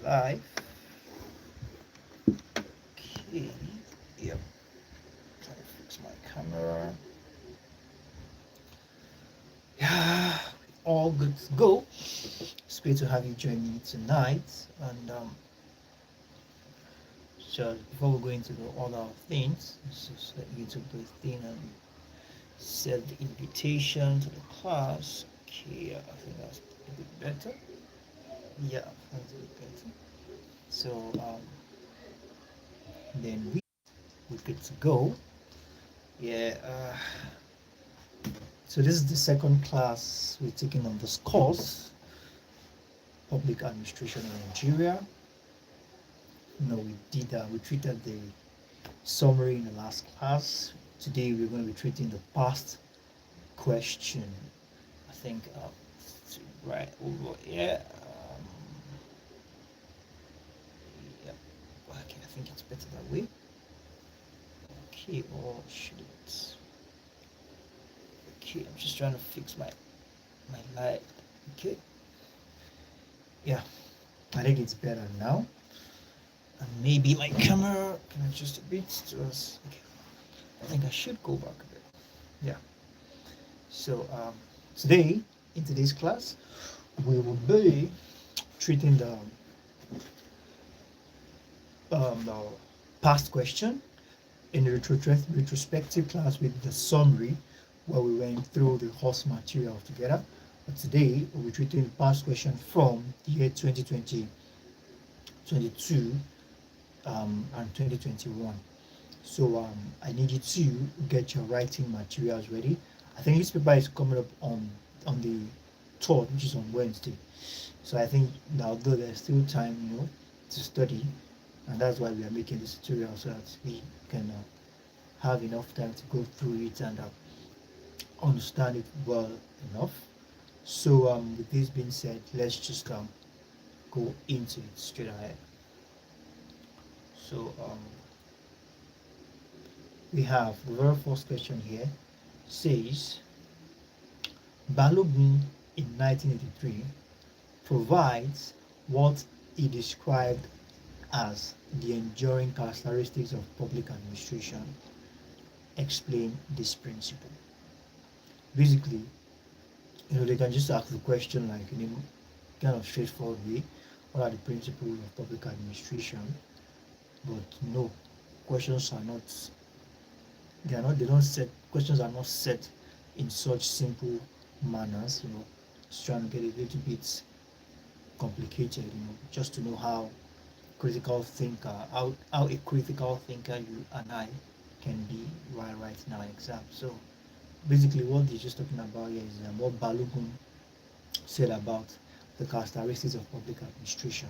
live. Okay. Yep. Trying to fix my camera. Yeah. All good to go. It's great to have you join me tonight. And so before we go into the other things, let's just let you to breathe in and set the invitation to the class. Okay, I think that's a bit better. Yeah, that's a bit better. So then we're good to go. Yeah. So this is the second class we're taking on this course, Public Administration in Nigeria. We treated the summary in the last class. Today we're going to be treating the past question. I think right over here. Yeah. Okay, I think it's better that way. Okay, or should it? Okay, I'm just trying to fix my light. Okay. Yeah, I think it's better now. And maybe my camera can adjust a bit to us. Okay. I think I should go back a bit. Yeah. So today, in today's class, we will be treating the past question in the retrospective class with the summary where we went through the course material together. But today, we'll be treating the past question from the year 2020, 22, and 2021. So I need you to get your writing materials ready. I think this paper is coming up on the 3rd, which is on Wednesday. So I think although there's still time, to study, and that's why we are making this tutorial so that we can have enough time to go through it and understand it well enough. So with this being said, let's just go into it straight ahead. So we have the very first question here. Says Balogun in 1983 provides what he described as the enduring characteristics of public administration. Explain this principle. Basically, they can just ask the question like in a kind of straightforward way, what are the principles of public administration? But no, questions are not questions are not set in such simple manners, it's trying to get a little bit complicated, just to know how a critical thinker you and I can be while writing our exam. So basically what he's just talking about here is what Balogun said about the characteristics of public administration.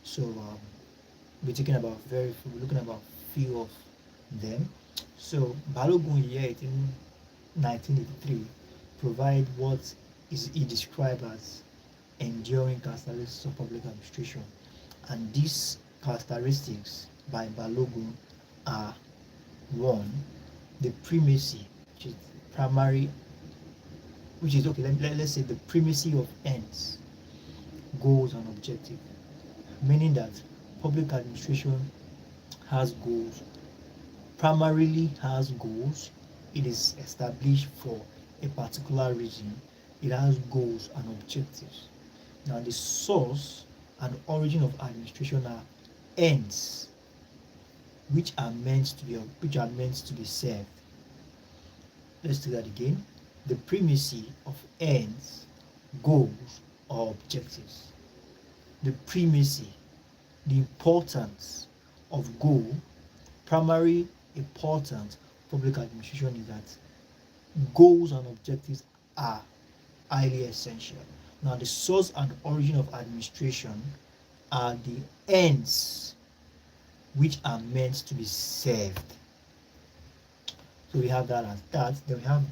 So we're looking about few of them. So Balogun here in 1983 provide what is he described as enduring characteristics of public administration, and these characteristics by Balogun are: 1, the primacy, which is primary, which is okay. Let's say the primacy of ends, goals, and objectives, meaning that public administration has goals, primarily has goals. It is established for a particular reason. It has goals and objectives. Now the source and origin of administration are ends which are meant to be served. Let's do that again. The primacy of ends, goals, or objectives. The primacy, the importance of goal, primary importance public administration is that goals and objectives are highly essential. Now the source and origin of administration are the ends which are meant to be served. So we have that as that. Then we have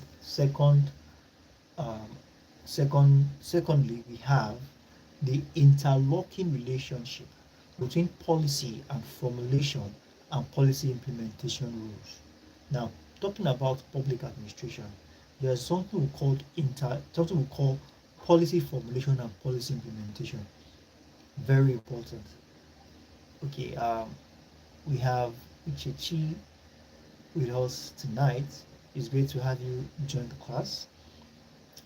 secondly, we have the interlocking relationship between policy and formulation and policy implementation rules. Now, talking about public administration, there's something we call policy formulation and policy implementation. Very important. Okay, we have Uchechi with us tonight. It's great to have you join the class.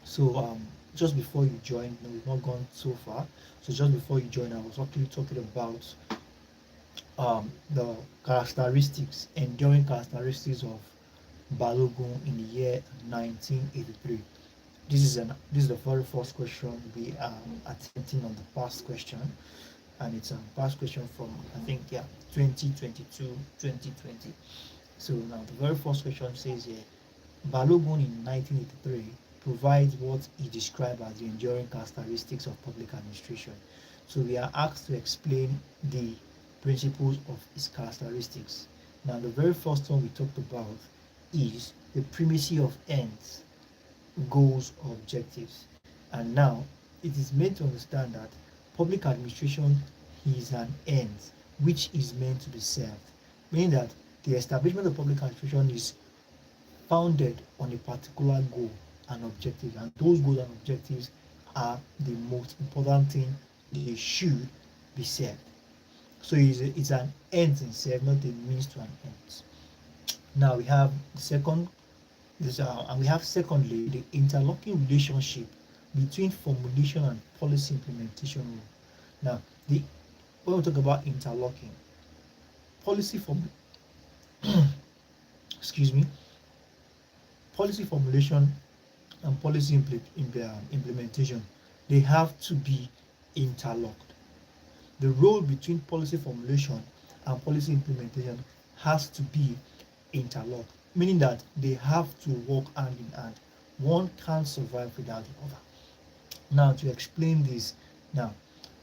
So just before you join, no, we've not gone so far. So just before you join, I was actually talking about the characteristics, enduring characteristics of Balogun in the year 1983. This is the very first question we are attempting on the past question, and it's a past question from, I think, 2022 2020. So now the very first question says here, Balogun in 1983 provides what he described as the enduring characteristics of public administration. So we are asked to explain the principles of its characteristics. Now the very first one we talked about is the primacy of ends, goals, or objectives. And now it is meant to understand that public administration is an end which is meant to be served, meaning that the establishment of public administration is founded on a particular goal and objective, and those goals and objectives are the most important thing they should be served. So it's an end in itself, not a means to an end. Now we have the second, and we have secondly the interlocking relationship between formulation and policy implementation role. Now, when we talk about interlocking, policy form, excuse me, policy formulation and policy implementation, they have to be interlocked. The role between policy formulation and policy implementation has to be interlocked, meaning that they have to work hand in hand. One can't survive without the other. Now, to explain this, now,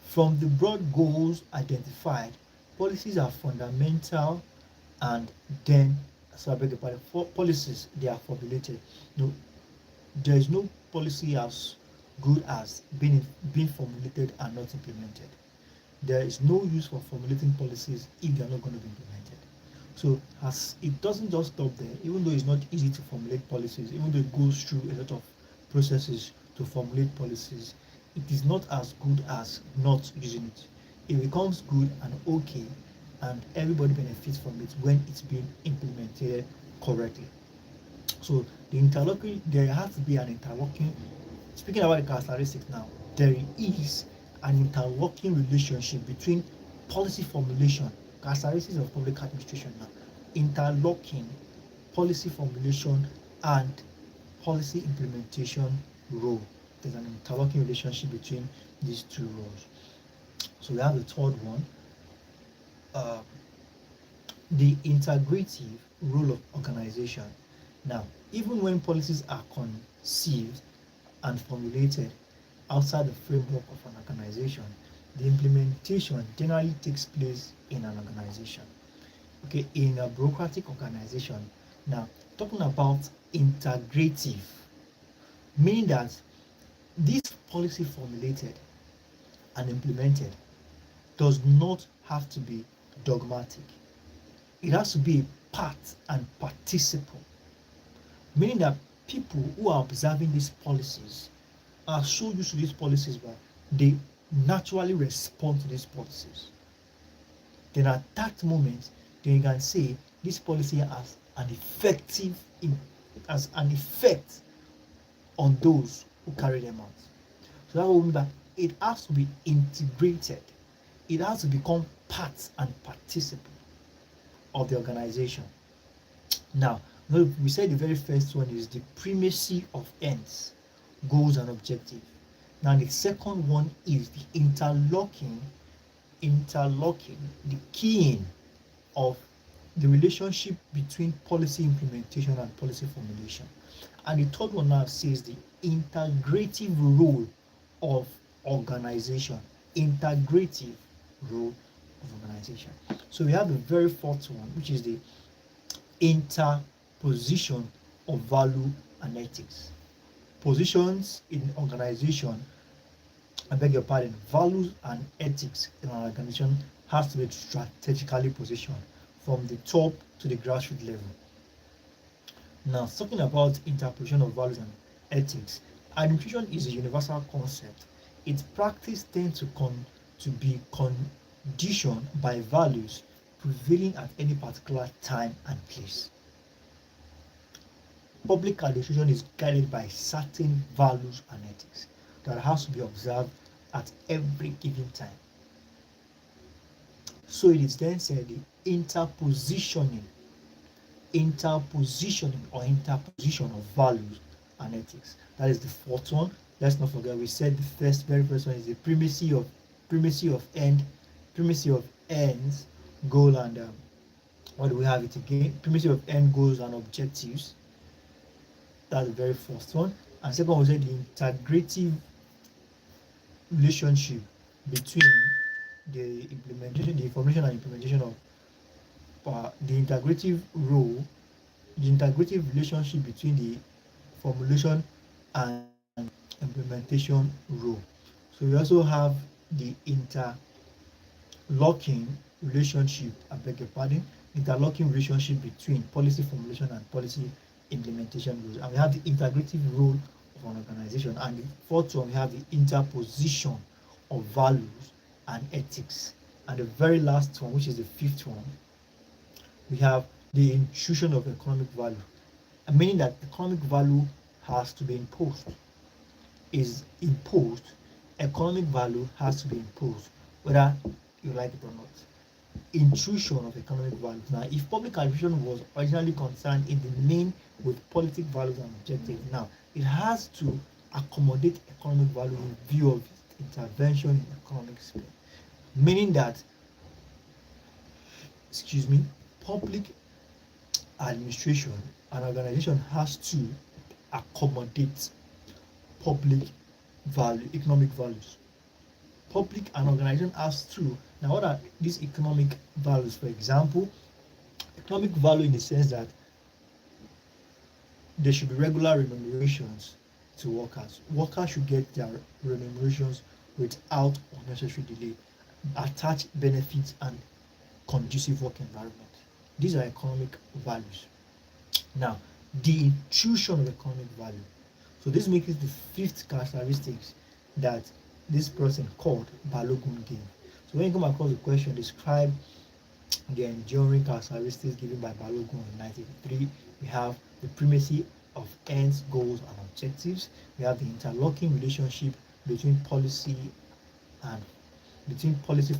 from the broad goals identified, policies are fundamental, and then, so I beg your pardon, for policies, they are formulated. No, there is no policy as good as being formulated and not implemented. There is no use for formulating policies if they are not going to be implemented. So as it doesn't just stop there, even though it's not easy to formulate policies, even though it goes through a lot of processes to formulate policies, it is not as good as not using it. It becomes good and okay, and everybody benefits from it when it's being implemented correctly. So there has to be an interlocking. Speaking about the characteristics now, there is an interlocking relationship between policy formulation, characteristics of public administration now, interlocking policy formulation and policy implementation role. There's an interlocking relationship between these two roles. So we have the third one, the integrative role of organization. Now, even when policies are conceived and formulated outside the framework of an organization, the implementation generally takes place in an organization. Okay, in a bureaucratic organization. Now, talking about integrative, meaning that this policy formulated and implemented does not have to be dogmatic. It has to be a part and participle, meaning that people who are observing these policies are so used to these policies that they naturally respond to these policies. Then at that moment, then you can say this policy has an effect on those who carry them out. So that will mean that it has to be integrated. It has to become part and participle of the organization. Now, we said the very first one is the primacy of ends, goals, and objectives. Now, the second one is the interlocking, the keying of the relationship between policy implementation and policy formulation. And the third one now says the integrative role of organization. Integrative role of organization. So we have the very fourth one, which is the interposition of value and ethics. Positions in organization, I beg your pardon, values and ethics in an organization has to be strategically positioned from the top to the grassroots level. Now, talking about interposition of values and ethics, administration is a universal concept. Its practice tends to be conditioned by values prevailing at any particular time and place. Public administration is guided by certain values and ethics that has to be observed at every given time. So it is then said the interpositioning or interposition of values and ethics. That is the fourth one. Let's not forget we said the very first one is the primacy of ends, goal, and what do we have it again? Primacy of end goals and objectives. That's the very first one. And second we said the integrative relationship between the information and implementation of the integrative relationship between the formulation and implementation role. So we also have the interlocking relationship between policy formulation and policy implementation rules. And we have the integrative role of an organization. And the fourth one, we have the interposition of values and ethics. And the very last one, which is the fifth one, we have the intrusion of economic value, meaning that economic value has to be imposed. Economic value has to be imposed, whether you like it or not. Intrusion of economic values. Now, if public administration was originally concerned in the main with politic values and objectives, now it has to accommodate economic value in view of intervention in economic sphere, meaning that, public administration and organization has to accommodate public value, economic values. Public and organization has to. Now, what are these economic values? For example, economic value in the sense that there should be regular remunerations to workers. Workers should get their remunerations without unnecessary delay, attached benefits, and conducive work environment. These are economic values. Now, the intrusion of economic value. So this makes it the fifth characteristics that this person called Balogun gave. So when you come across the question, describe the enduring characteristics given by Balogun in 1983, we have the primacy of ends, goals, and objectives. We have the interlocking relationship between policy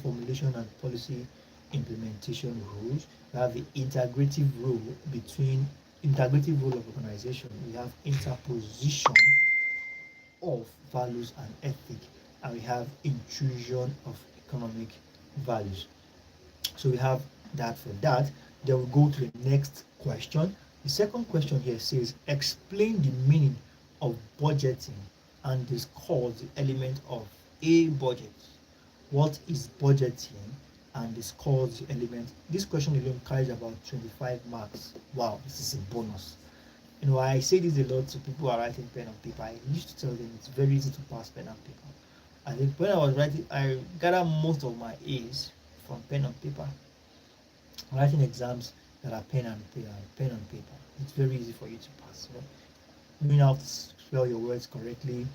formulation and policy implementation rules. We have the integrative role of organization. We have interposition of values and ethics, and we have intrusion of economic values. So we have that for that. Then we go to the next question. The second question here says, explain the meaning of budgeting and discuss the element of a budget. What is budgeting? And discuss the element. This question alone carries about 25 marks. Wow, this is a bonus. I say this a lot to people who are writing pen and paper. I used to tell them it's very easy to pass pen and paper. I think when I was writing, I gathered most of my A's from pen and paper. Writing exams that are pen and paper, it's very easy for you to pass. Knowing how to spell your words correctly,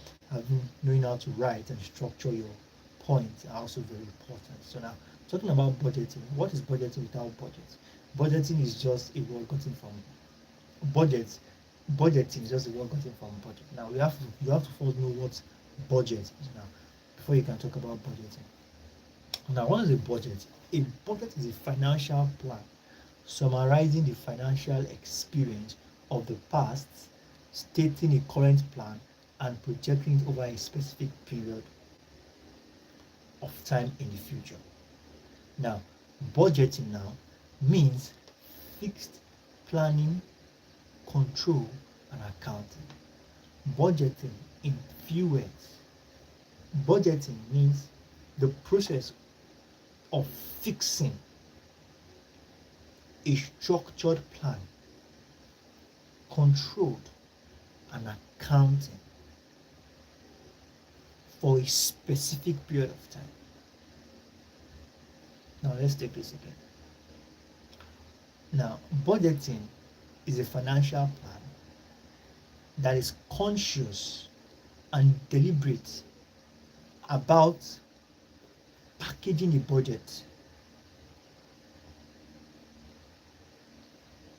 knowing how to write and structure your points are also very important. So now, talking about budgeting, what is budgeting without budget? Budgeting is just a word gotten from budget. Budgeting is just a word gotten from budget. Now you have to first know what budget is now before you can talk about budgeting. Now, what is a budget? A budget is a financial plan summarizing the financial experience of the past, stating a current plan, and projecting it over a specific period of time in the future. Now, budgeting now means fixed planning, control, and accounting. Budgeting, in few words, budgeting means the process of fixing a structured plan, controlled, and accounting for a specific period of time. Now let's take this again. Now, budgeting is a financial plan that is conscious and deliberate about packaging a budget,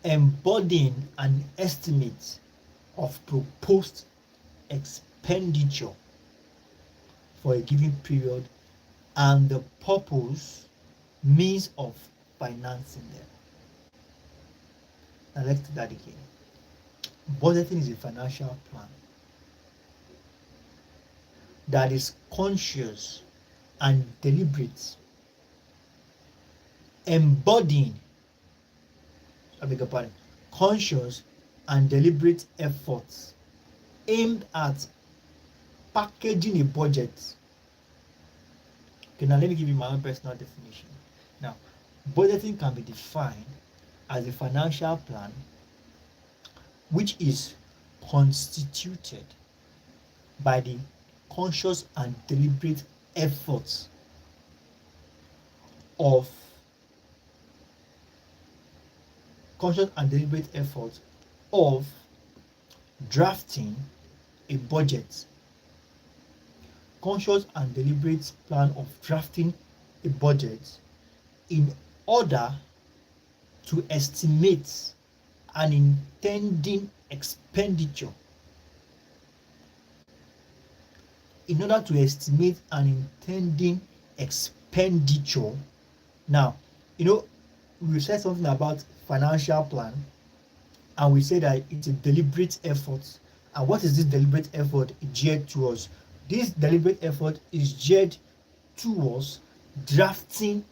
embodying an estimate of proposed expenditure for a given period, and the purpose, means of financing them. Now let's do that again. Budgeting is a financial plan that is conscious and deliberate, embodying, conscious and deliberate efforts aimed at packaging a budget. Okay, now let me give you my own personal definition. Now, budgeting can be defined as a financial plan which is constituted by the conscious and deliberate efforts of drafting a budget. Conscious and deliberate plan of drafting a budget in order to estimate an intending expenditure. In order to estimate an intending expenditure. Now, we said something about financial plan, and we said that it's a deliberate effort. And what is this deliberate effort geared towards? This deliberate effort is geared towards drafting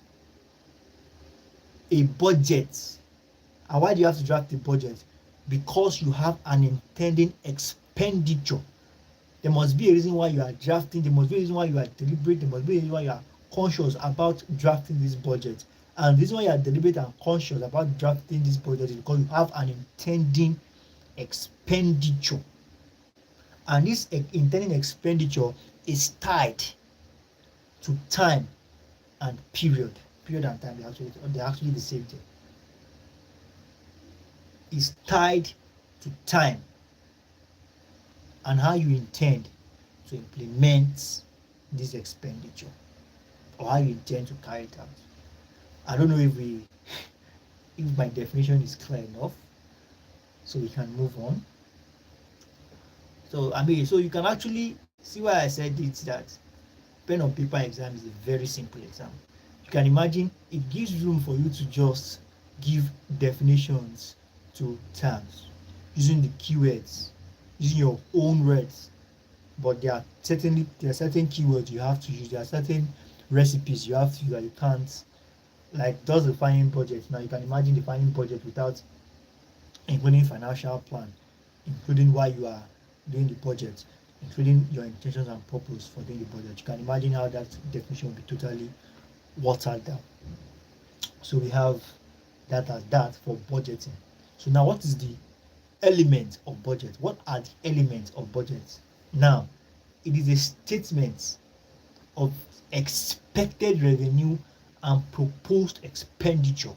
a budget. And why do you have to draft a budget? Because you have an intending expenditure. There must be a reason why you are drafting. There must be a reason why you are deliberate. There must be a reason why you are conscious about drafting this budget. And the reason why you are deliberate and conscious about drafting this budget is because you have an intending expenditure. And this intending expenditure is tied to time and period. Period and time, they're actually the same thing. It's tied to time and how you intend to implement this expenditure, or how you intend to carry it out. I don't know if my definition is clear enough, so we can move on. So you can actually see why I said it's that pen on paper exam is a very simple exam. You can imagine it gives room for you to just give definitions to terms using the keywords, using your own words. But there are certain keywords you have to use. There are certain recipes you have to use that you can't. Like, does defining budget. Now you can imagine defining budget without including financial plan, including why you are doing the budget, including your intentions and purpose for doing the budget. You can imagine how that definition will be totally watered down. So we have that as that for budgeting. So now, what is the element of budget? What are the elements of budget? Now, it is a statement of expected revenue and proposed expenditure.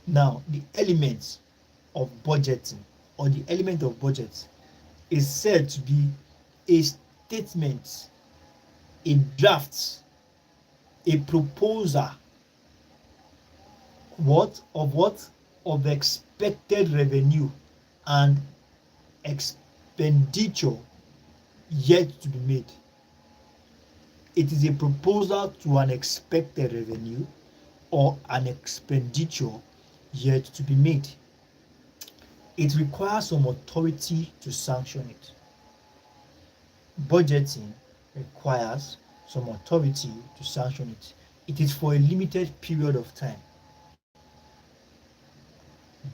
Now, the elements of budgeting, or the element of budget, is said to be a statement, a draft, a proposal, of expected revenue and expenditure yet to be made. It is a proposal to an expected revenue or an expenditure yet to be made. It requires some authority to sanction it. Budgeting requires some authority to sanction it. It is for a limited period of time.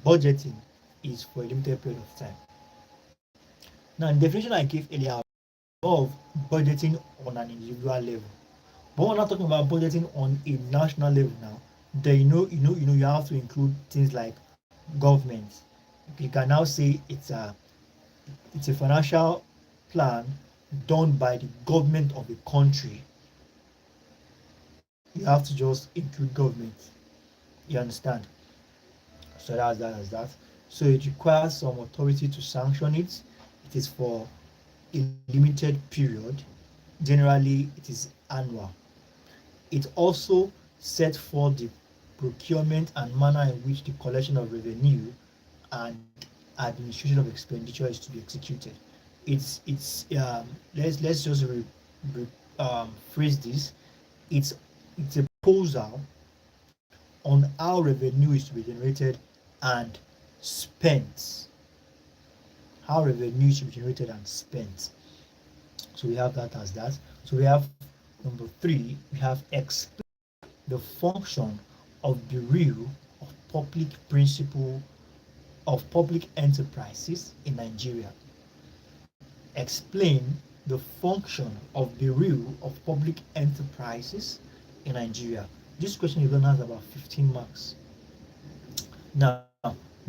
Budgeting is for a limited period of time. Now, in the definition I gave earlier of budgeting on an individual level, but we're not talking about budgeting on a national level now. Then you have to include things like government. You can now say it's a financial plan done by the government of the country. You have to just include government. You understand? So that's that. So it requires some authority to sanction it. It is for a limited period. Generally, it is annual. It also set forth the procurement and manner in which the collection of revenue and administration of expenditure is to be executed. It's let's just phrase this. It's it's a proposal on how revenue is to be generated and spent. How revenue is to be generated and spent. So we have that as that. So we have number 3. We have explain the function of Bureau of Public Principle of Public Enterprises in Nigeria. Explain the function of Bureau of Public Enterprises in Nigeria. This question you're going to have about 15 marks. Now,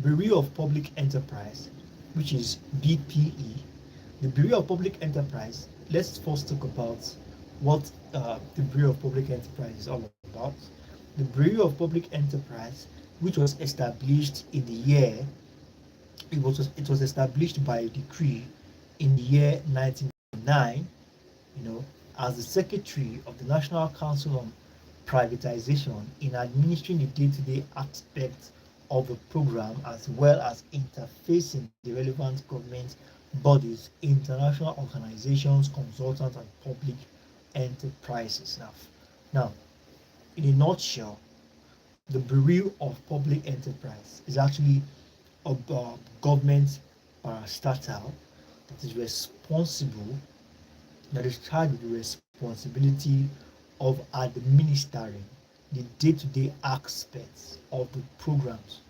Bureau of Public Enterprise, which is BPE, the Bureau of Public Enterprise, let's first talk about what the Bureau of Public Enterprise is all about. The Bureau of Public Enterprise, which was established in the year, it was established by decree in the year 1999, as the Secretary of the National Council on Privatization in administering the day-to-day aspects of the program as well as interfacing the relevant government bodies, international organizations, consultants, and public enterprises. Now, in a nutshell, the Bureau of Public Enterprise is actually a government parastatal that is responsible, that is charged with the responsibility of administering the day-to-day aspects of the programs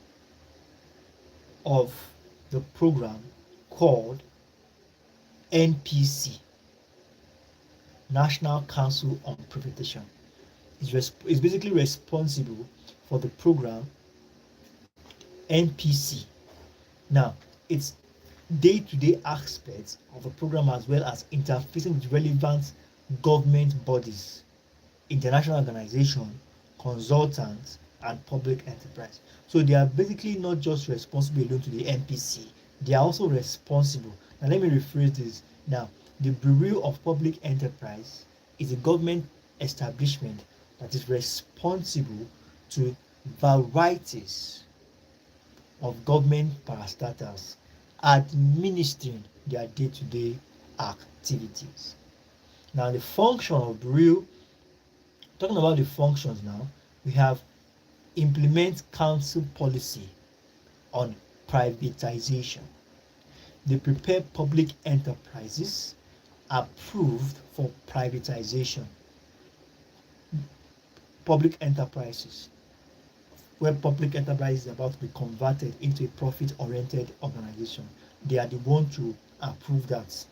of the program called NPC, National Council on Privatization. Is basically responsible for the program NPC. Now, it's day-to-day aspects of the program as well as interfacing with relevant government bodies, international organizations, consultants, and public enterprise. So they are basically not just responsible alone to the NPC, they are also responsible. Now let me rephrase this. Now, the Bureau of Public Enterprise is a government establishment that is responsible to varieties of government parastatals administering their day-to-day activities. Now, the function of Bureau, talking about the functions now, we have implement council policy on privatization. They prepare public enterprises approved for privatization. Public enterprises, where public enterprise is about to be converted into a profit-oriented organization. They are the one to approve that.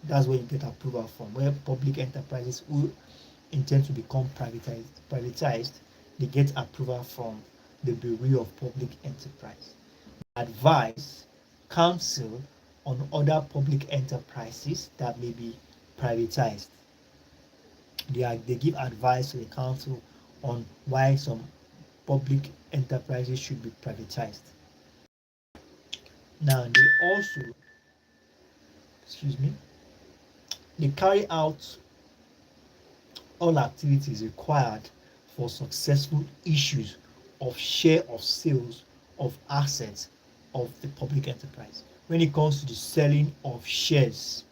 That's where you get approval from. Where public enterprises who intend to become privatized, they get approval from the Bureau of Public Enterprise. Advise counsel on other public enterprises that may be privatized. They give advice to the council on why some public enterprises should be privatized. Now they also, they carry out all activities required for successful issues of share of sales of assets of the public enterprise. When it comes to the selling of shares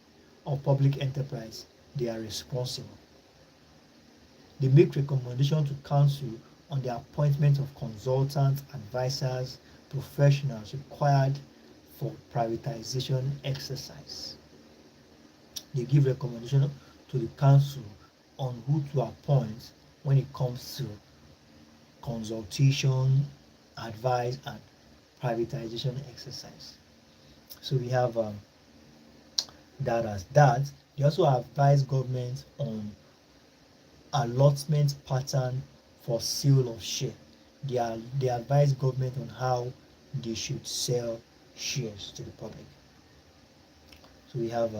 of public enterprise, they are responsible. They make recommendation to council on the appointment of consultants, advisors, professionals required for privatization exercise. They give recommendation to the council on who to appoint when it comes to consultation, advice, and privatization exercise. So we have that as that. They also advise government on allotment pattern for sale of share. They advise government on how they should sell shares to the public. So we have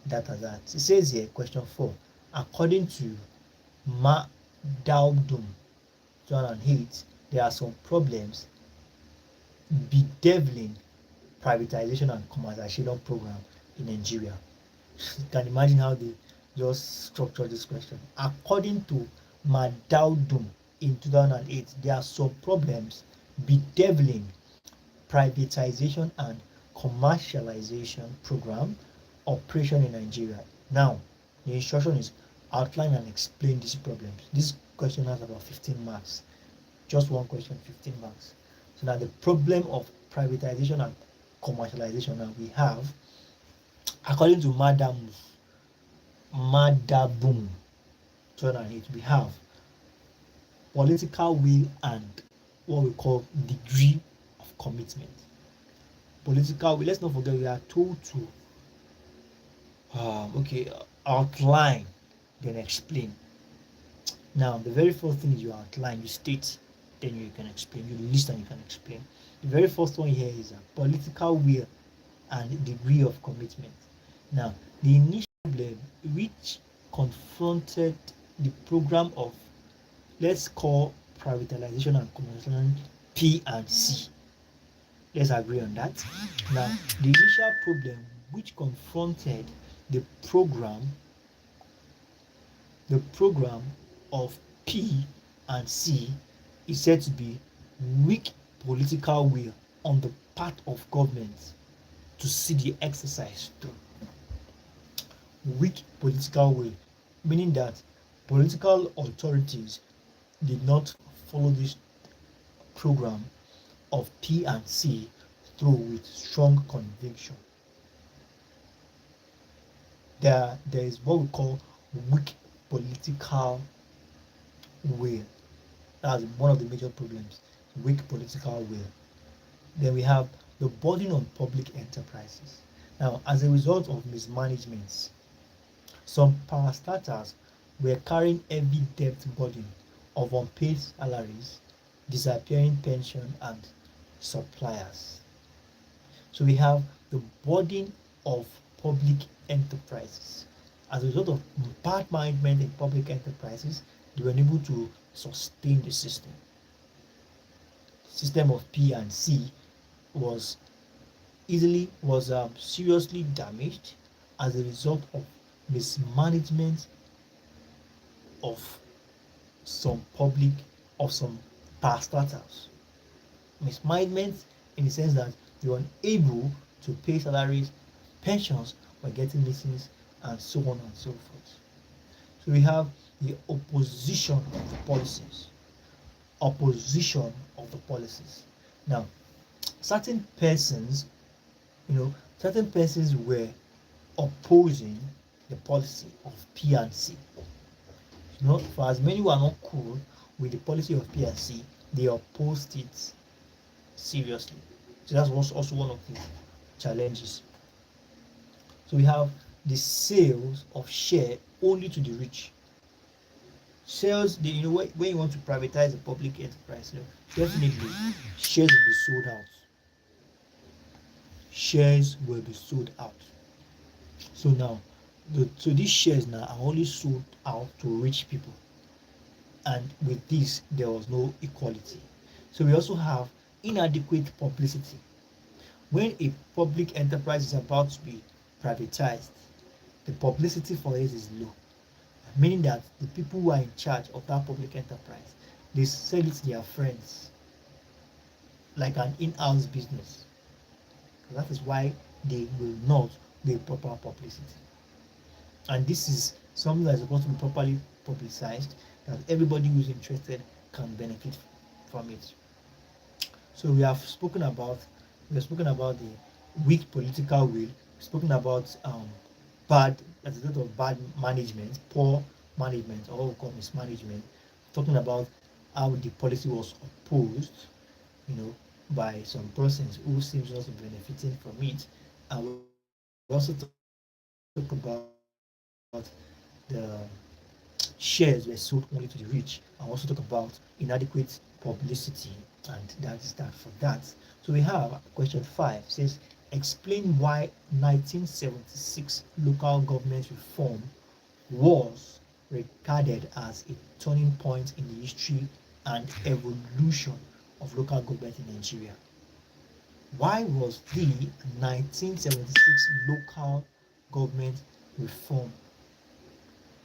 that as that. It says here, question 4. According to Dowdum 2008, there are some problems bedeviling privatization and commercialization program in Nigeria. You can imagine how just structure this question. According to Madawdum in 2008, there are some problems bedeviling privatization and commercialization program operation in Nigeria. Now, the instruction is outline and explain these problems. This question has about 15 marks. Just one question, 15 marks. So now the problem of privatization and commercialization that we have, according to Madabum 2008, we have political will and what we call degree of commitment. Political will, let's not forget we are told to outline, then explain. Now, the very first thing is you outline, you state, then you can explain, you list and you can explain. The very first one here is a political will and degree of commitment. Now, the initial problem which confronted the program of, let's call privatization and commercialization P and C. Let's agree on that. Now, the initial problem which confronted the program of P and C is said to be weak political will on the part of government to see the exercise through. Weak political will, meaning that political authorities did not follow this program of P and C through with strong conviction. There is what we call weak political will. That's one of the major problems, weak political will. Then we have the burden on public enterprises. Now, as a result of mismanagements, some parastatals were carrying heavy debt burden of unpaid salaries, disappearing pension, and suppliers. So we have the burden of public enterprises. As a result of bad management in public enterprises, they were unable to sustain the system. The system of P and C was seriously damaged as a result of mismanagement of some parastatals. Mismanagement in the sense that they were unable to pay salaries, pensions were getting missing, and so on and so forth. So we have the opposition of the policies. Opposition of the policies. Now, certain persons were opposing the policy of P and C. For as many who are not cool with the policy of P and C, they opposed it seriously. So that was also one of the challenges. So we have the sales of share only to the rich. Sales, when you want to privatize a public enterprise, definitely shares will be sold out. Shares will be sold out. So now, these shares now are only sold out to rich people, and with this there was no equality. So we also have inadequate publicity. When a public enterprise is about to be privatized, the publicity for it is low, meaning that the people who are in charge of that public enterprise, they sell it to their friends like an in-house business. That is why they will not do proper publicity. And this is something that is supposed to be properly publicized, that everybody who is interested can benefit from it. So we have spoken about the weak political will. We've spoken about bad management, poor management, or what we call mismanagement. Talking about how the policy was opposed, by some persons who seems not to be benefiting from it, and we also talk about the shares were sold only to the rich, and also talk about inadequate publicity, and that is that for that. So we have question 5 says explain why 1976 local government reform was regarded as a turning point in the history and evolution of local government in Nigeria. Why was the 1976 local government reform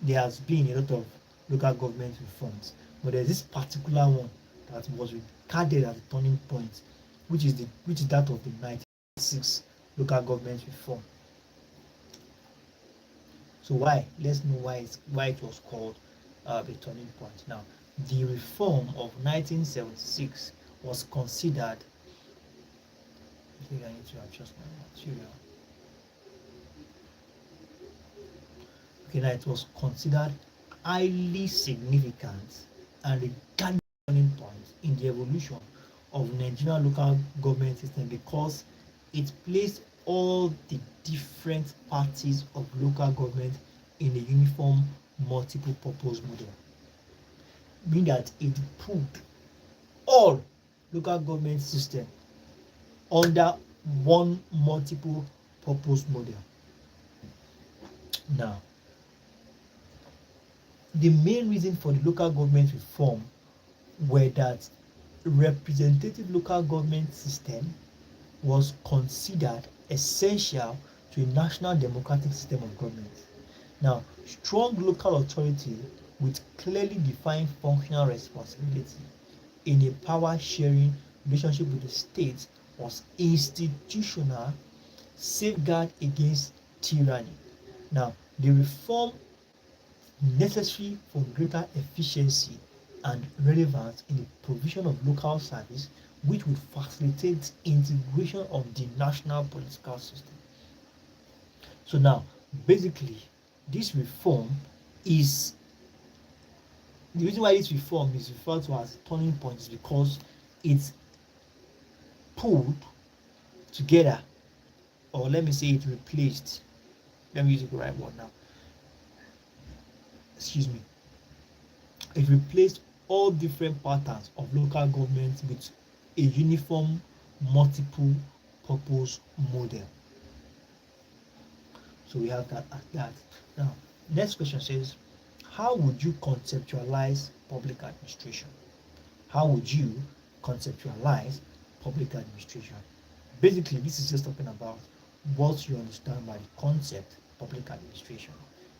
there has been a lot of local government reforms, but there's this particular one that was regarded as a turning point, which is that of the 1996 local government reform. So why? Let's know why it was called a turning point. Now, the reform of 1976 was considered. I think I need to adjust my material. Okay, now it was considered highly significant and regarded turning point in the evolution of Nigerian local government system because it placed all the different parties of local government in a uniform multiple purpose model. Meaning that it put all local government system under one multiple purpose model. Now, the main reason for the local government reform were that representative local government system was considered essential to a national democratic system of government. Now, strong local authority with clearly defined functional responsibility in a power sharing relationship with the state was institutional safeguard against tyranny. Now, the reform necessary for greater efficiency and relevance in the provision of local service, which would facilitate integration of the national political system. So now, basically, this reform is the reason why this reform is referred to as turning point is because it's pulled together, or let me say it replaced. Let me use the right word now. Excuse me. It replaced all different patterns of local government with a uniform multiple purpose model. So we have that at that. Now, next question says, how would you conceptualize public administration? How would you conceptualize public administration? Basically, this is just talking about what you understand by the concept public administration.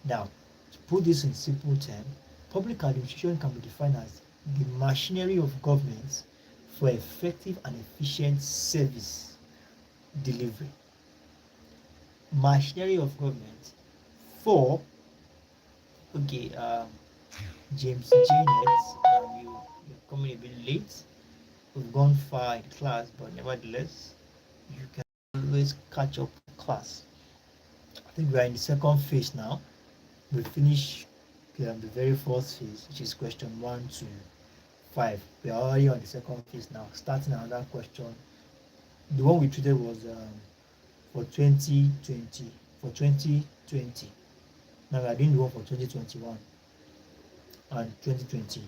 Now, to put this in simple terms, public administration can be defined as the machinery of government for effective and efficient service delivery. Machinery of government for James Janet, you're coming a bit late. We've gone far in class, but nevertheless, you can always catch up with class. I think we are in the second phase now. We finished the very first phase, which is question 1 to 5. We are already on the second phase now, starting another question. The one we treated was for 2020. Now we are doing the one for 2021 and 2022.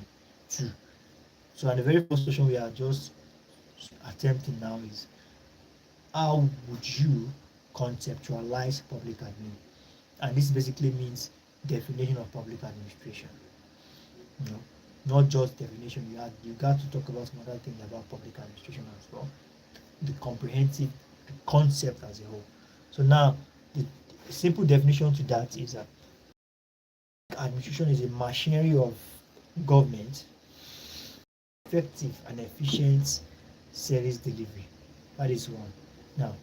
So, and the very first question we are just attempting now is, how would you conceptualize public admin? And this basically means definition of public administration. You know, not just definition. You got to talk about some other things about public administration as well. The comprehensive concept as a whole. So now, the simple definition to that is that administration is a machinery of government, effective and efficient service delivery. That is one. Now,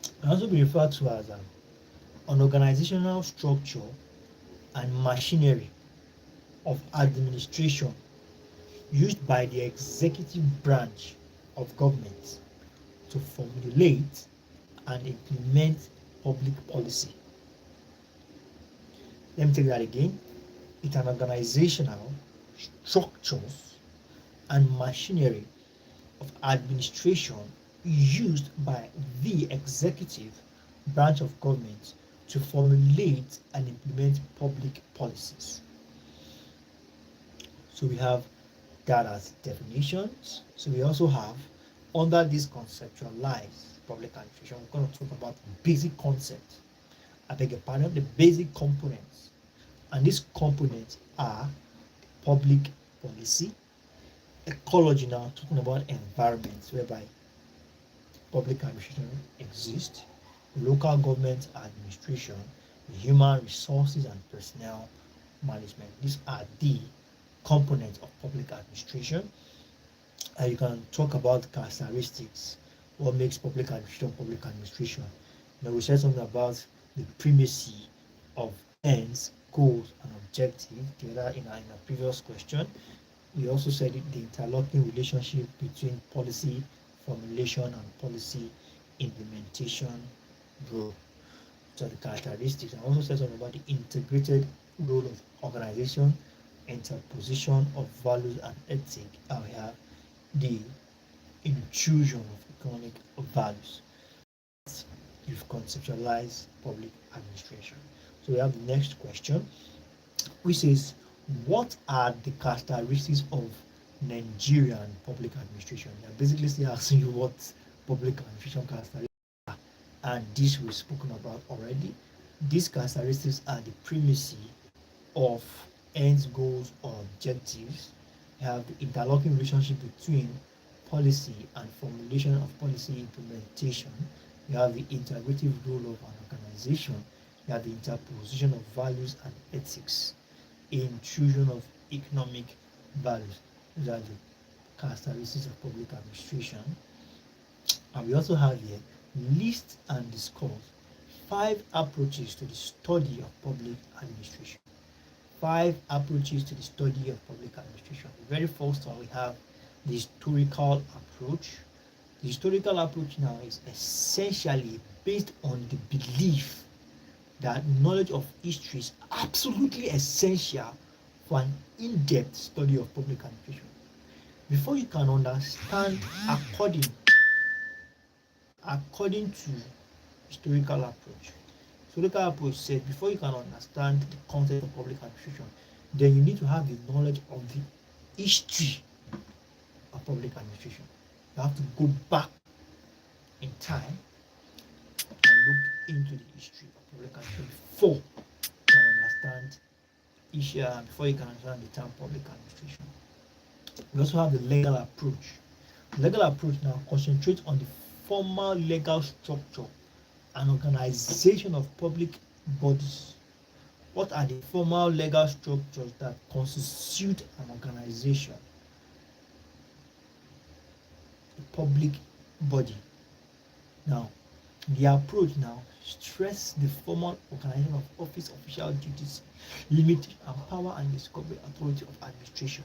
it also be referred to as an organizational structure and machinery of administration used by the executive branch of government to formulate and implement public policy. Let me take that again. It's an organizational structures and machinery of administration used by the executive branch of government to formulate and implement public policies. So we have that as definitions. So we also have, under this conceptualized public administration, we're going to talk about the basic concept. I beg your pardon, the basic components. And these components are public policy, ecology, now talking about environments whereby public administration exists, local government administration, human resources and personnel management. These are the components of public administration. And you can talk about characteristics, what makes public administration. Now we said something about the primacy of ends, goals, and objectives. The other in a previous question, we also said the interlocking relationship between policy formulation and policy implementation role. So the characteristics. I also said something about the integrated role of organization, interposition of values and ethics. And we have the intrusion of economic values. You've conceptualized public administration. So we have the next question, which says, what are the characteristics of Nigerian public administration? They're basically still asking you what public administration characteristics are, and this we've spoken about already. These characteristics are the primacy of ends, goals, or objectives. You have the interlocking relationship between policy and formulation of policy implementation. You have the integrative role of an organization. You have the interposition of values and ethics, intrusion of economic values. These are the characteristics of public administration. And we also have here, list and discuss 5 approaches to the study of public administration. 5 approaches to the study of public administration. The very first one, we have the historical approach. The historical approach now is essentially based on the belief that knowledge of history is absolutely essential for an in-depth study of public administration. Before you can understand according to historical approach. Historical approach said before you can understand the concept of public administration, then you need to have the knowledge of the history of public administration. You have to go back in time and look into the history of public administration before you can understand issue, before you can understand the term public administration. We also have the legal approach. The legal approach now concentrates on the formal legal structure and organization of public bodies. What are the formal legal structures that constitute an organization? A public body. Now, the approach now stresses the formal organization of office, official duties, limit and power and discovery authority of administration.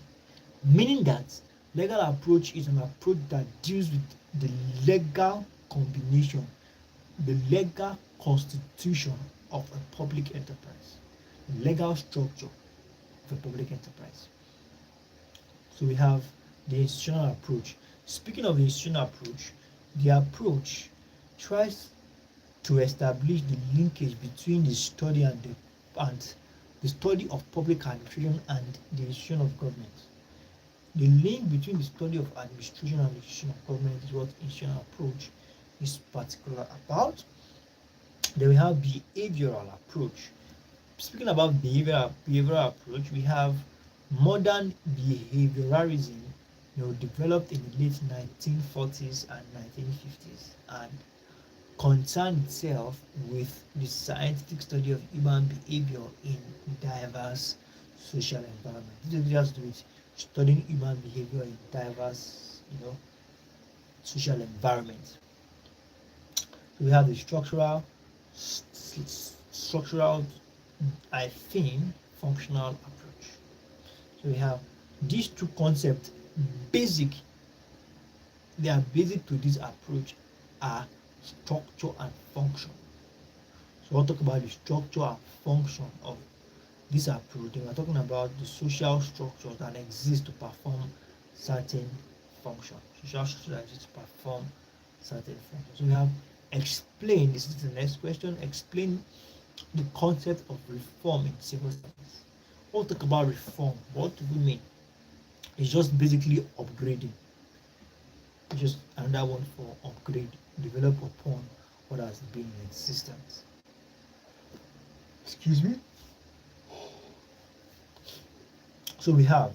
Meaning that legal approach is an approach that deals with the legal combination, the legal constitution of a public enterprise, the legal structure of a public enterprise. So we have the institutional approach. Speaking of the institutional approach, the approach tries to establish the linkage between the study and the study of public administration and the institution of government. The link between the study of administration and the institution of government is what institutional approach is particular about. Then we have behavioral approach. Speaking about behavioral approach, we have modern behavioralism, developed in the late 1940s and 1950s, and concerned itself with the scientific study of human behavior in diverse social environments. This has to do with studying human behavior in diverse, social environments. So we have the structural, I think, functional approach. So we have these two concepts. They are basic to this approach are structure and function. So we'll talk about the structure and function of this approach. Then we're talking about the social structure that exists to perform certain functions. Social structure that exists to perform certain functions. So we have explain, this is the next question, explain the concept of reform in civil service. We'll talk about reform. What do we mean? It's just basically upgrading. It's just another one for upgrade, develop upon what has been in existence. Excuse me. So we have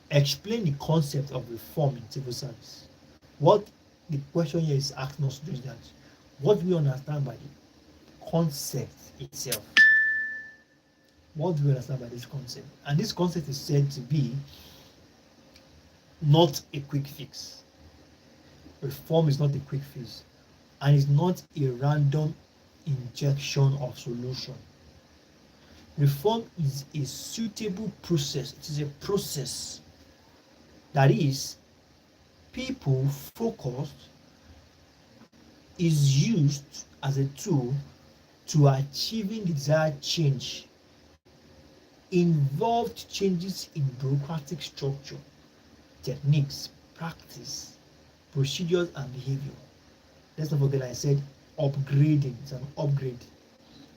explain the concept of reform in civil service. What the question here is asking us to do is that What do we understand by the concept itself? What do we understand by this concept? And this concept is said to be not a quick fix. Reform is not a quick fix, and it's not a random injection of solution. Reform is a suitable process. It is a process that is people focused, is used as a tool to achieving the desired change, involved changes in bureaucratic structure, techniques, practice, procedures, and behavior. Let's not forget I said upgrading. It's an upgrade.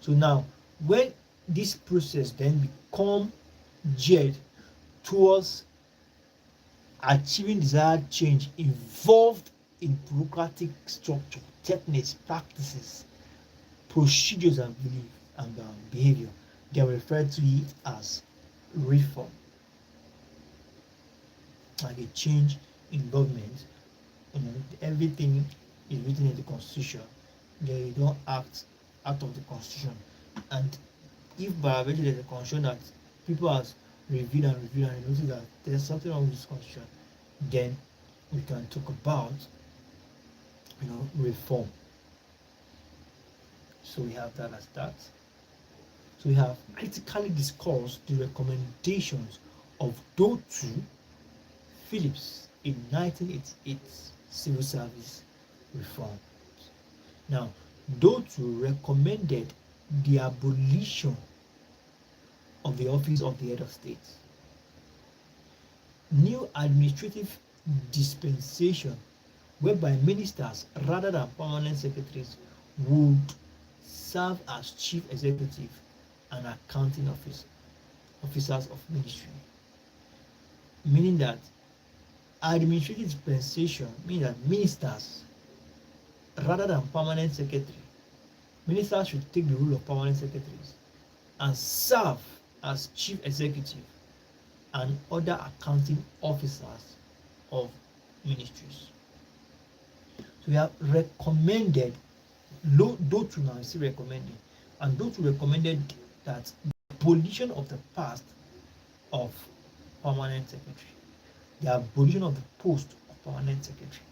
So now, when this process then become geared towards achieving desired change involved in bureaucratic structure, techniques, practices, procedures, and belief and behavior, they are referred to it as reform. Like a change in government, everything is written in the constitution. Then you don't act out of the constitution. And if by virtue there's a constitution that people have reviewed and notice that there's something wrong with this constitution, then we can talk about reform. So we have that as that. So we have critically discussed the recommendations of Dotu Phillips in 1988 civil service reform. Now, Dotu recommended the abolition of the office of the head of state. New administrative dispensation whereby ministers rather than permanent secretaries would serve as chief executive and accounting officers of ministry. Meaning that administrative dispensation means that ministers rather than permanent secretary, ministers should take the role of permanent secretaries and serve as chief executive and other accounting officers of ministries. So we have recommended, Dotu now is still recommending, and Dotu recommended that the abolition of the past of permanent secretary, the abolition of the post of permanent secretary.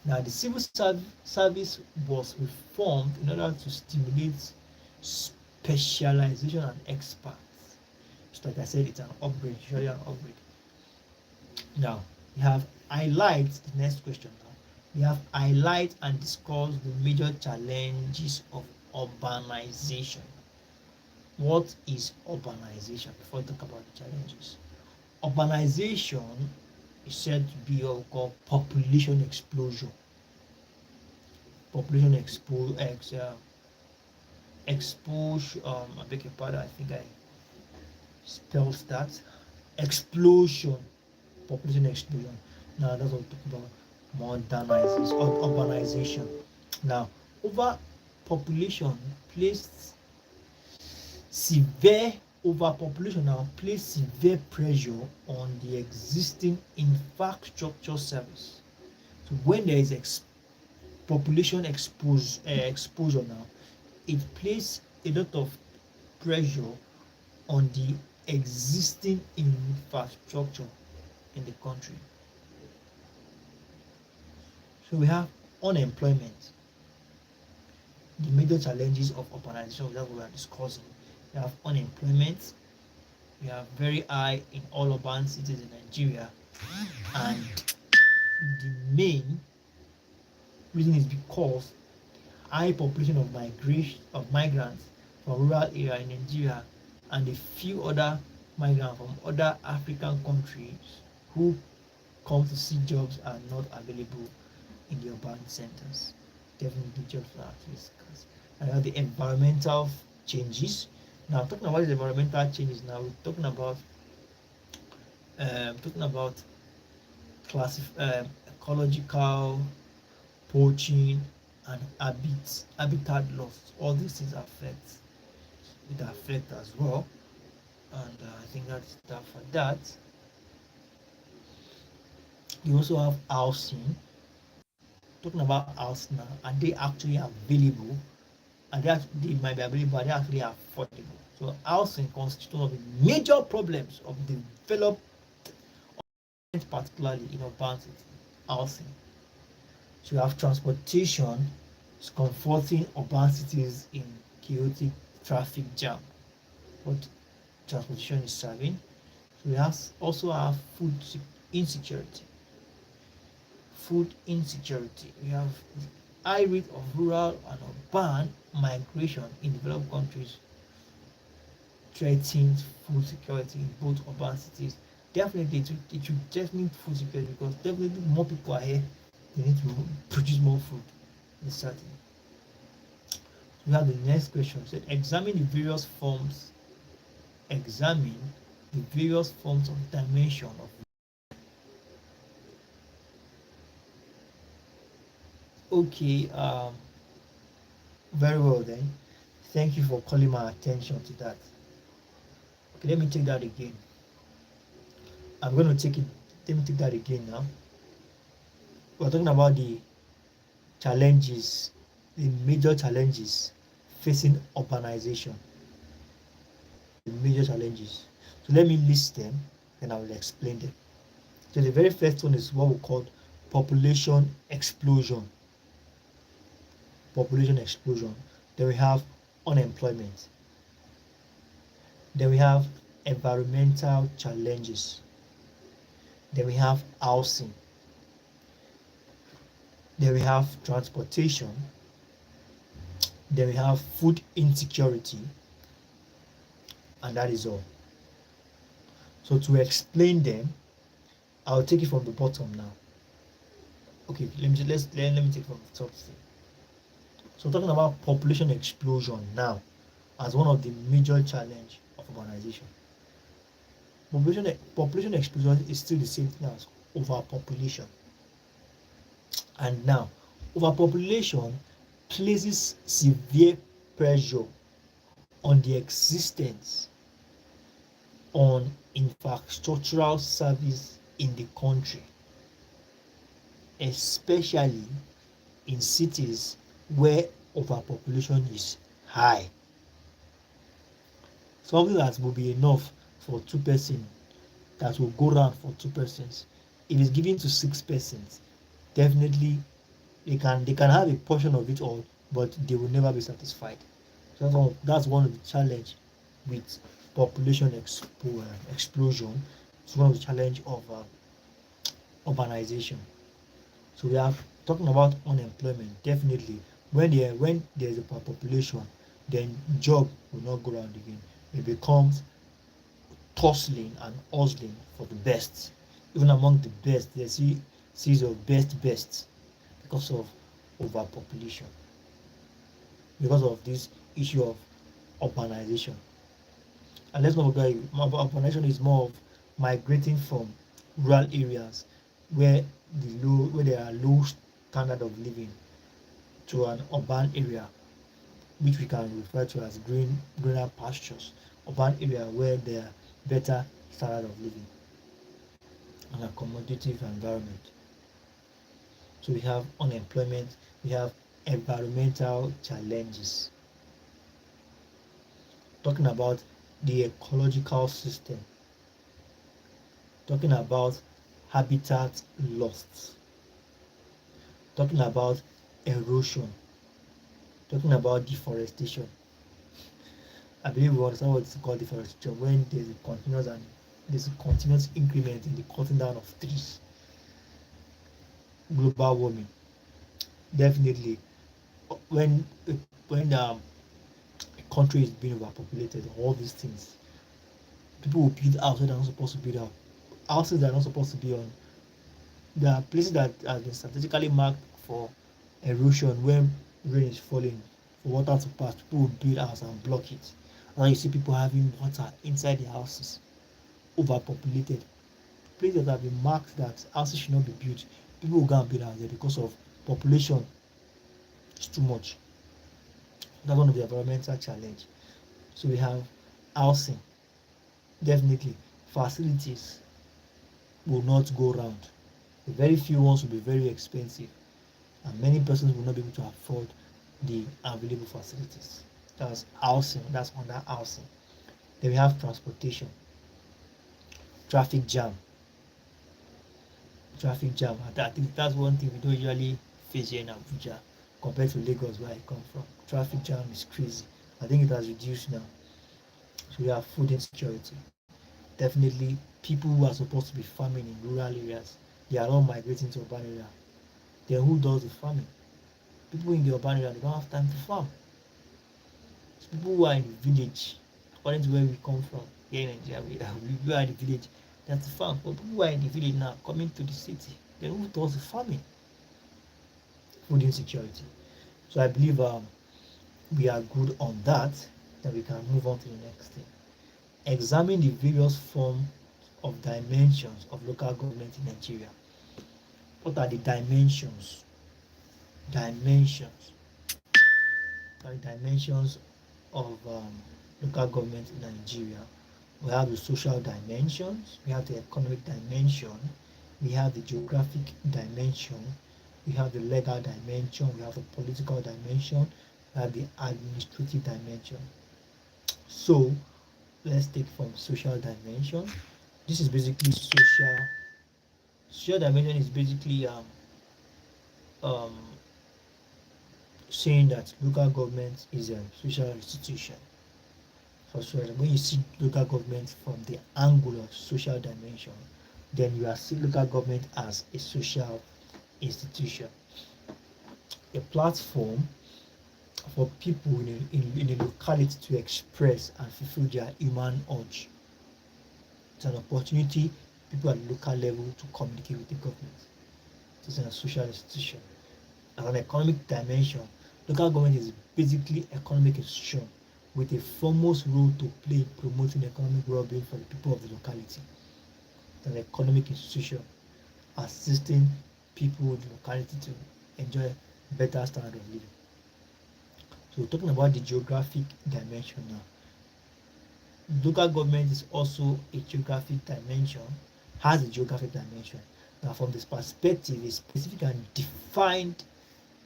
Now, the civil service was reformed in order to stimulate specialization and experts. So, like I said, it's an upgrade, surely an upgrade. Now, we have highlight the next question now. We have highlight and discuss the major challenges of urbanization. What is urbanization? Before we talk about the challenges, urbanization is said to be what we call population explosion. Population exposure. I beg your pardon. I think I spelled that. Explosion. Population explosion. Now that's what we talk about. Modernization or urbanization. Now, overpopulation placed severe overpopulation now place severe pressure on the existing infrastructure service. So when there is population exposure now, it places a lot of pressure on the existing infrastructure in the country. So we have unemployment. The major challenges of urbanization that we are discussing. We have unemployment. We have very high in all urban cities in Nigeria, and the main reason is because high population of migrants from rural area in Nigeria and a few other migrants from other African countries who come to see jobs are not available in the urban centers. Definitely jobs are at risk. And the environmental changes. Now, talking about the environmental changes, now we're talking about ecological poaching and habitat loss. All these things affect as well, and I think that's that for that. You also have housing. Talking about house now, are they actually available? They might be available, are they actually affordable? So housing constitutes one of the major problems of development, particularly in urban cities. Housing. So you have transportation, it's comforting urban cities in chaotic traffic jam. What transportation is serving. So we also have food insecurity. Food insecurity. We have high rate of rural and urban migration in developed countries threatens food security in both urban cities. Definitely, it should definitely food security because definitely more people are here. They need to produce more food. It's certain. We have the next question. So examine the various forms. Examine the various forms of dimension of. Okay. Very well then. Thank you for calling my attention to that. Okay, let me take that again. I'm going to take it. Let me take that again now. We're talking about the challenges, the major challenges facing urbanization. The major challenges. So let me list them and I will explain them. So the very first one is what we call population explosion. Population explosion. Then we have unemployment. Then we have environmental challenges. Then we have housing. Then we have transportation. Then we have food insecurity. And that is all. So to explain them, I'll take it from the bottom now. Okay, let me take it from the top. So talking about population explosion now as one of the major challenge of urbanization. Population explosion is still the same thing as overpopulation. And now, overpopulation places severe pressure on the existence on infrastructural service in the country, especially in cities where overpopulation is high. Something that will be enough for 2 persons, that will go round for 2 persons, if it's given to 6 persons, definitely they can have a portion of it all, but they will never be satisfied. So that's one of the challenge with population explosion. It's one of the challenge of urbanization. So we are talking about unemployment. Definitely, when there's a population, then job will not go around again. It becomes tussling and hustling for the best. Even among the best, they see series of best because of overpopulation, because of this issue of urbanization. And let's not forget, urbanization is more of migrating from rural areas where where there are low standard of living to an urban area, which we can refer to as greener pastures. Urban area where there are better standard of living and accommodative environment. So we have unemployment, we have environmental challenges. Talking about the ecological system, talking about habitat loss, talking about erosion, talking about deforestation. I believe we understand what is called deforestation when there's a continuous increment in the cutting down of trees. Global warming, definitely when when a country is being overpopulated, all these things, people will build houses that are not supposed to build out, houses that are not supposed to be on. There are places that have been strategically marked for erosion when rain is falling, for water to pass. People will build houses and block it. And you see people having water inside their houses, overpopulated. Places that have been marked that houses should not be built, people will go and build houses there because of population is too much. That's one of the environmental challenge. So we have housing. Definitely, facilities will not go round. The very few ones will be very expensive. and many persons will not be able to afford the available facilities. That's housing, that's under housing. Then we have transportation, traffic jam. Traffic jam. I think that's one thing we don't usually face here in Abuja compared to Lagos where I come from. Traffic jam is crazy. I think it has reduced now. So we have food insecurity. Definitely, people who are supposed to be farming in rural areas, they are all migrating to urban area. Then who does the farming? People in the urban area, they don't have time to farm. So people who are in the village, according to where we come from, here in Nigeria, we are in the village, that's the farm. But people who are in the village now coming to the city, then who does the farming? Food insecurity. So I believe we are good on that. Then we can move on to the next thing. Examine the various forms of dimensions of local government in Nigeria. What are the dimensions? Dimensions. What are the dimensions of local government in Nigeria? We have the social dimensions, we have the economic dimension, we have the geographic dimension, we have the legal dimension, we have the political dimension, we have the administrative dimension. So let's take from social dimension. This is basically social dimension is basically um, saying that local government is a social institution. So when you see local government from the angle of social dimension, then you are seeing local government as a social institution, a platform for people in a locality to express and fulfill their human urge. It's an opportunity people at the local level to communicate with the government. It's a social institution. As an economic dimension, local government is basically economic institution with a foremost role to play in promoting economic well-being for the people of the locality. It's an economic institution assisting people in the locality to enjoy better standard of living. So talking about the geographic dimension now. Local government is also a geographic dimension, has a geographic dimension. Now from this perspective, a specific and defined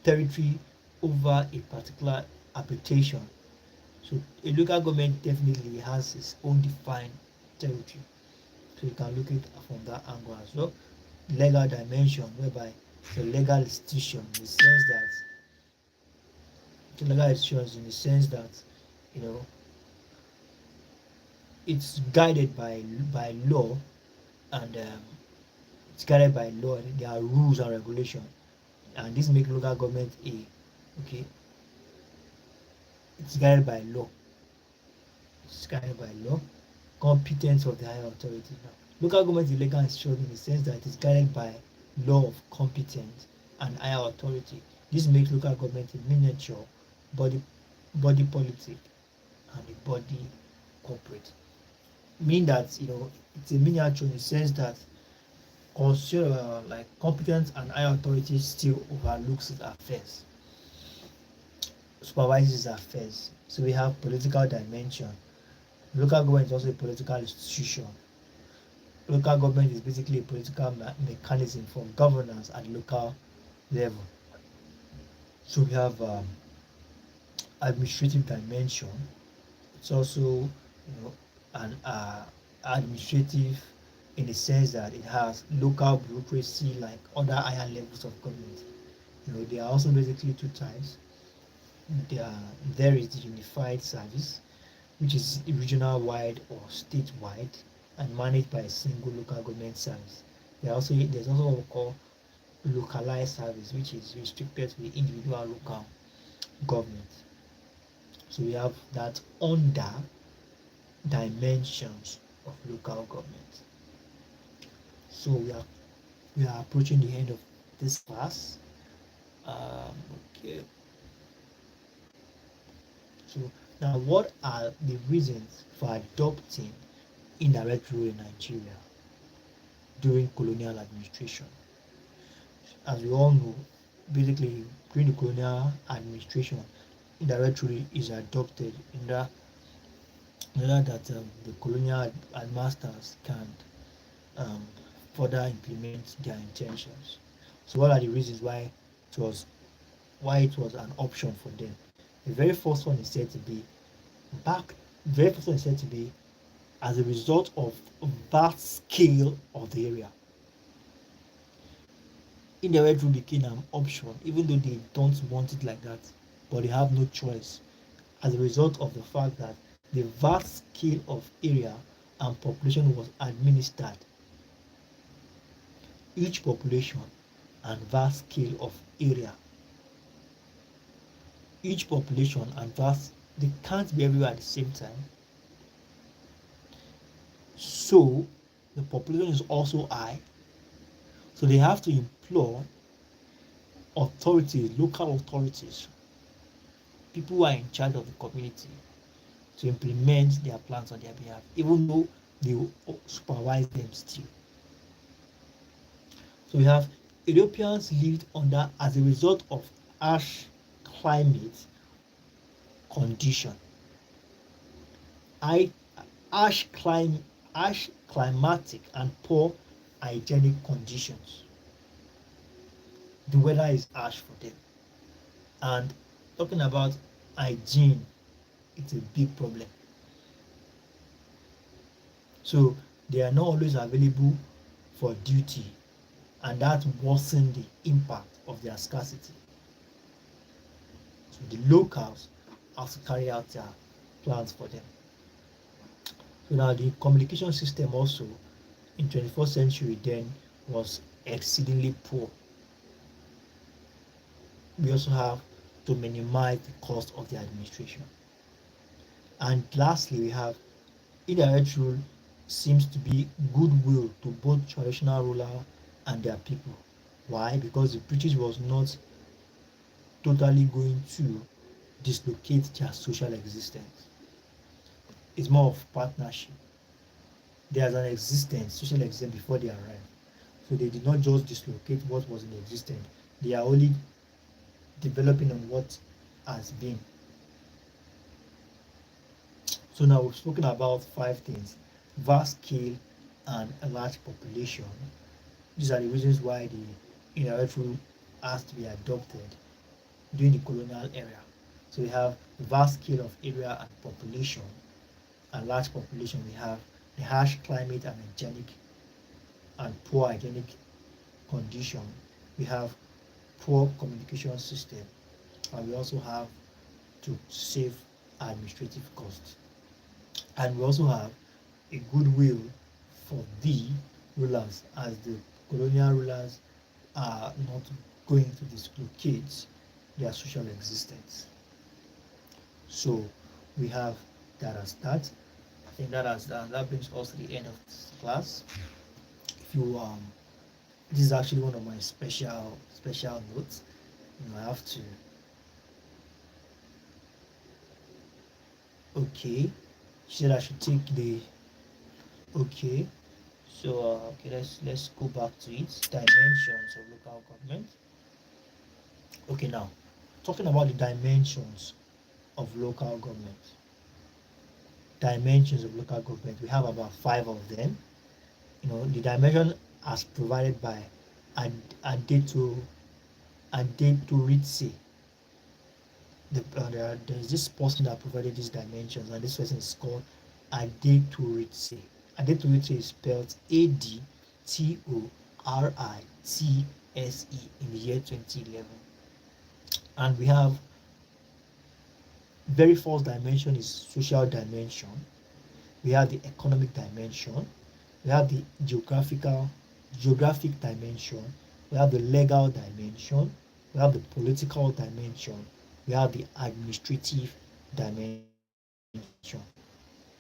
territory over a particular habitation. So a local government definitely has its own defined territory. So you can look at it from that angle as well. Legal dimension, whereby it's a legal institution in the sense that you know it's guided by law, and it's guided by law. There are rules and regulations, and this makes local government okay. It's guided by law. It's guided by law. Competence of the higher authority. Now, local government is legal institution in the sense that it is guided by law of competence and higher authority. This makes local government a miniature body politic and a body corporate. Meaning that it's a miniature in the sense that consider like competence and higher authority still overlooks its affairs, supervises affairs. So we have political dimension. Local government is also a political institution. Local government is basically a political mechanism for governance at local level. So we have administrative dimension. It's also an administrative in the sense that it has local bureaucracy like other higher levels of government. There are also basically two types. There is the unified service, which is regional wide or statewide and managed by a single local government service. There's also what we call localized service, which is restricted to the individual local government. So we have that under dimensions of local government. So we are approaching the end of this class. Okay. So now, what are the reasons for adopting indirect rule in Nigeria during colonial administration? As we all know, basically during the colonial administration, indirect rule is adopted in order that the colonial masters can further implement their intentions. So what are the reasons why it was an option for them. The very first one is said to be back. The very first one is said to be as a result of vast scale of the area. Indirect rule became an option, even though they don't want it like that, but they have no choice as a result of the fact that the vast scale of area and population was administered. Each population and vast scale of area. Each population and vast, they can't be everywhere at the same time. So the population is also high. So they have to employ authorities, local authorities, people who are in charge of the community to implement their plans on their behalf, even though they will supervise them still. So we have Europeans lived under as a result of harsh climate condition, harsh climatic and poor hygienic conditions. The weather is harsh for them. And talking about hygiene, it's a big problem. So they are not always available for duty, and that worsened the impact of their scarcity. So the locals have to carry out their plans for them. So now the communication system also in 21st century then was exceedingly poor. We also have to minimize the cost of the administration. And lastly, we have indirect rule seems to be goodwill to both traditional ruler and their people. Why? Because the British was not totally going to dislocate their social existence. It's more of partnership. There's an existence, social existence before they arrived. So they did not just dislocate what was in existence. They are only developing on what has been. So now we've spoken about 5 things: vast scale and a large population. These are the reasons why the indirect rule has to be adopted during the colonial era. So we have vast scale of area and population, and large population. We have the harsh climate and hygienic and poor hygienic condition. We have poor communication system, and we also have to save administrative costs. And we also have a goodwill for the rulers, as the colonial rulers are not going to dislocate their social existence. So we have that as that. I think that brings us to the end of this class. If you this is actually one of my special notes. I have to. Okay, she said I should take the. Okay, so okay, let's go back to it. Dimensions of local government. Okay, now talking about the dimensions of local government. Dimensions of local government. We have about 5 of them. The dimension as provided by Adeto Ritse. There's this person that provided these dimensions, and this person is called Adeto Ritse. Adeto Ritse is spelled Adtoritse in the year 2011. And we have very first dimension is social dimension. We have the economic dimension. We have the geographic dimension. We have the legal dimension. We have the political dimension. We have the administrative dimension.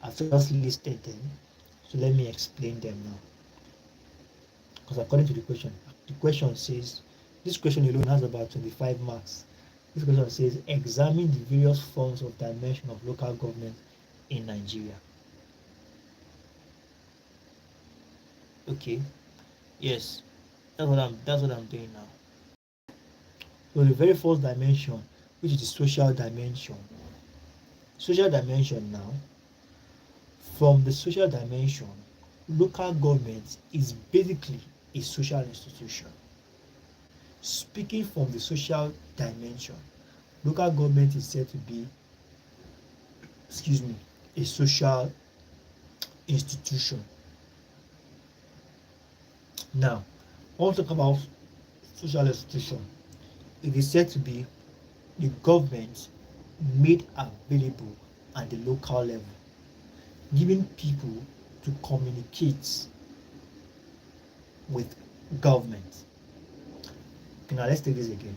I've just listed them, so let me explain them now. Because according to the question says, this question alone has about 25 marks. This question says, examine the various forms of dimension of local government in Nigeria. Okay, yes, that's what I'm doing now. So the very first dimension, which is the social dimension. Social dimension now. From the social dimension, local government is basically a social institution. Speaking from the social dimension, local government is said to be, excuse me, a social institution. Now, when we talk about social institution, it is said to be the government made available at the local level, giving people to communicate with government. Okay, now let's take this again.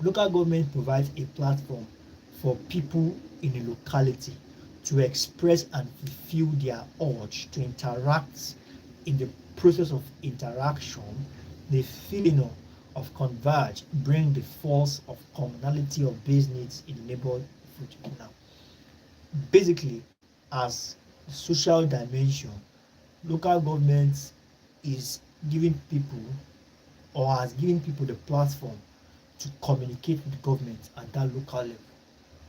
Local government provides a platform for people in a locality to express and fulfill their urge to interact. In the process of interaction, the feeling of converge bring the force of commonality of base needs in the neighborhood. Now, basically, as social dimension, local government is giving people or has given people the platform to communicate with government at that local level,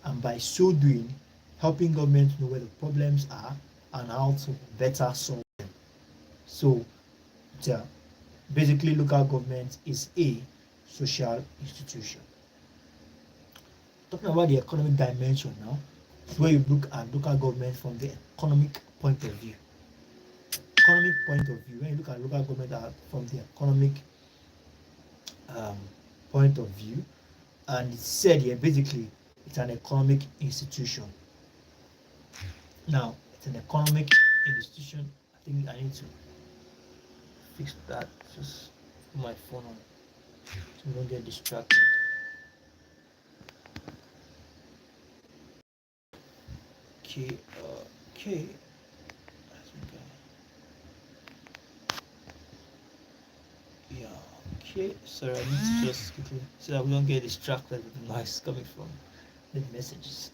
and by so doing, helping government know where the problems are and how to better solve them. So, yeah, basically, local government is a social institution. Talking about the economic dimension now, is where you look at local government from the economic point of view. Economic point of view, when you look at local government from the economic um, point of view, and it's said here basically it's an economic institution. Now, it's an economic institution. I think I need to fix that. Just put my phone on so we don't get distracted. Okay, okay. Yeah, okay. Sorry, I need to just quickly so that we don't get distracted with the noise coming from the messages.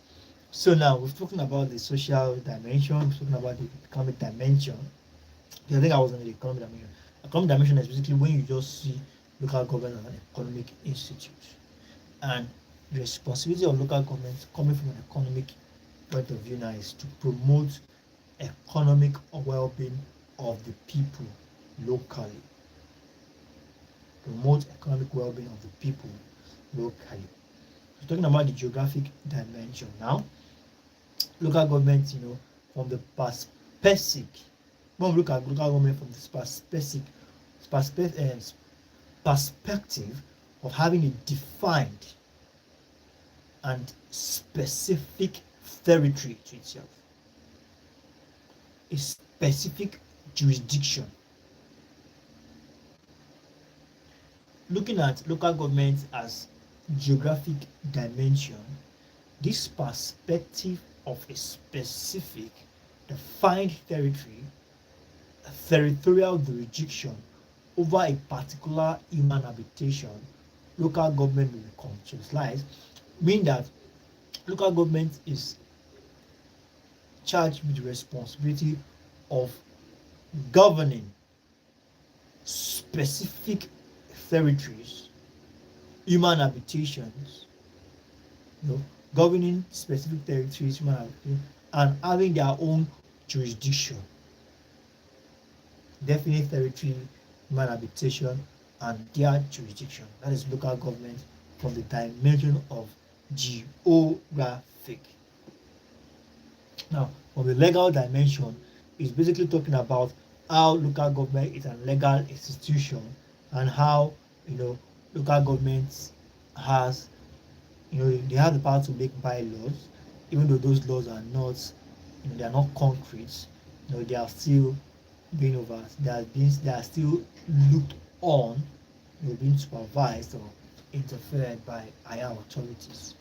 So now we've spoken about the social dimension, we've spoken about the economic dimension. I think I was on the economic dimension. Economic dimension is basically when you just see local government as an economic institute. And the responsibility of local government coming from an economic point of view now is to promote economic well-being of the people locally. Promote economic well-being of the people locally. So talking about the geographic dimension now, local government, from the perspective, when we look at local government from the perspective of having a defined and specific territory to itself, a specific jurisdiction. Looking at local government as geographic dimension, this perspective of a specific defined territory, a territorial jurisdiction over a particular human habitation, local government will be conceptualized, meaning that local government is charged with the responsibility of governing specific territories, human habitations, governing specific territories, human habitations, and having their own jurisdiction, definite territory, human habitation, and their jurisdiction. That is local government from the dimension of geographic. Now, from the legal dimension, it's basically talking about how local government is a legal institution and how local governments has they have the power to make bylaws, even though those laws are not they are not concrete. They are still being over. They are still looked on, being supervised or interfered by higher authorities.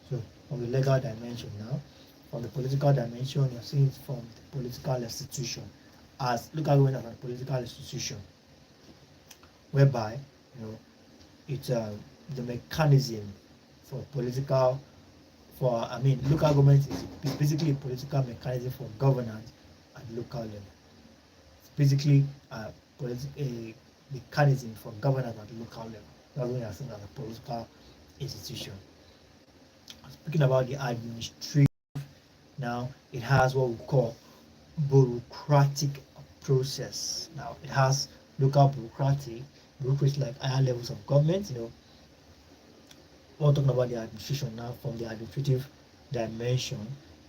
So from the legal dimension now, from the political dimension, you're seeing it from the political institution as local government as a political institution, whereby it's the mechanism for political local government is basically a political mechanism for governance at local level. It's basically a mechanism for governance at local level. That's what you are saying as a political institution. Speaking about the administrative now, it has what we call bureaucratic process. Now it has local bureaucratic, bureaucracy like higher levels of government. We're talking about the administration now from the administrative dimension,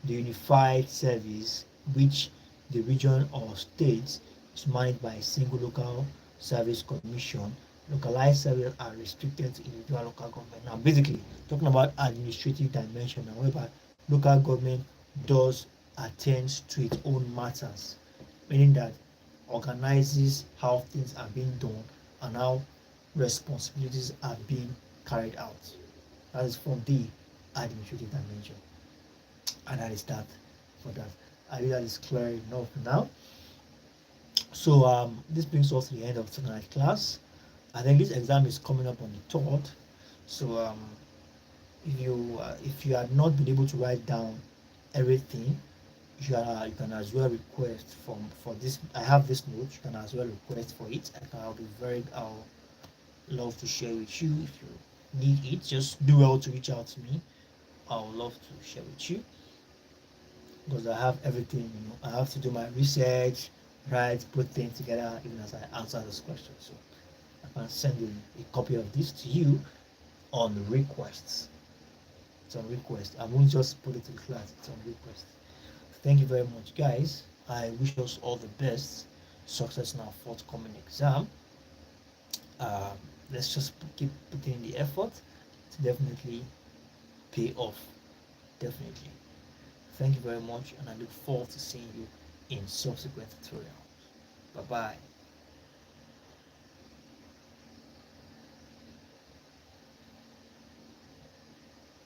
the unified service, which the region or state is managed by a single local service commission. Localized services are restricted to individual local government. Now, basically, talking about administrative dimension, now, whereby local government does attend to its own matters, meaning that organizes how things are being done and how responsibilities are being carried out. That is from the administrative dimension. And that is that for that. I think that is clear enough now. So this brings us to the end of tonight's class. I think this exam is coming up on the 3rd. So if you had not been able to write down everything, you can as well request for this. I have this note. You can as well request for it. I'll love to share with you. If you need it, just do well to reach out to me. I would love to share with you because I have everything. I have to do my research, write, put things together, even as I answer this question. So I can send a copy of this to you on requests. It's on request. I won't just put it in class. It's on request. Thank you very much, guys. I wish us all the best success in our forthcoming exam. Um, let's just keep putting in the effort to definitely pay off. Definitely. Thank you very much, and I look forward to seeing you in subsequent tutorials. Bye bye.